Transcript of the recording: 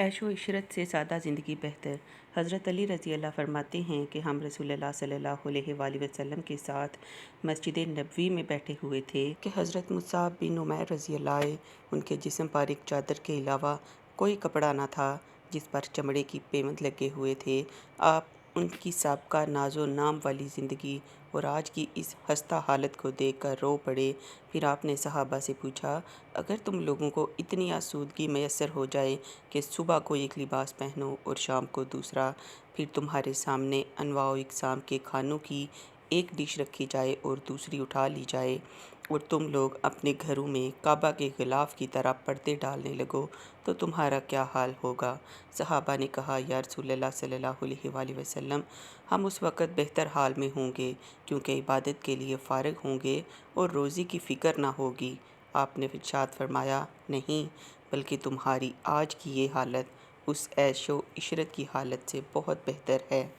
ऐशो इशरत से सादा ज़िंदगी बेहतर। हज़रत अली रज़ी अल्लाह फरमाते हैं कि हम रसूलुल्लाह सल्लल्लाहु अलैहि वसल्लम के साथ मस्जिद नबवी में बैठे हुए थे कि हज़रत मुसाब बिन उमैर रज़ी अल्लाह आए। उनके जिस्म पर एक चादर के अलावा कोई कपड़ा न था जिस पर चमड़े की पेवंद लगे हुए थे। आप उनकी साबका नाजो नाम वाली ज़िंदगी और आज की इस हस्ता हालत को देखकर रो पड़े। फिर आपने सहाबा से पूछा, अगर तुम लोगों को इतनी आसूदगी मैसर हो जाए कि सुबह को एक लिबास पहनो और शाम को दूसरा, फिर तुम्हारे सामने अनवाओ इकसाम के खानों की एक डिश रखी जाए और दूसरी उठा ली जाए और तुम लोग अपने घरों में काबा के गिलाफ की तरह पर्दे डालने लगो, तो तुम्हारा क्या हाल होगा। सहाबा ने कहा, या रसूलल्लाह सल्लल्लाहु अलैहि वसल्लम, हम उस वक़्त बेहतर हाल में होंगे क्योंकि इबादत के लिए फ़ारिग होंगे और रोज़ी की फ़िक्र ना होगी। आपने इरशाद फरमाया, नहीं, बल्कि तुम्हारी आज की ये हालत उस ऐशो इशरत की हालत से बहुत बेहतर है।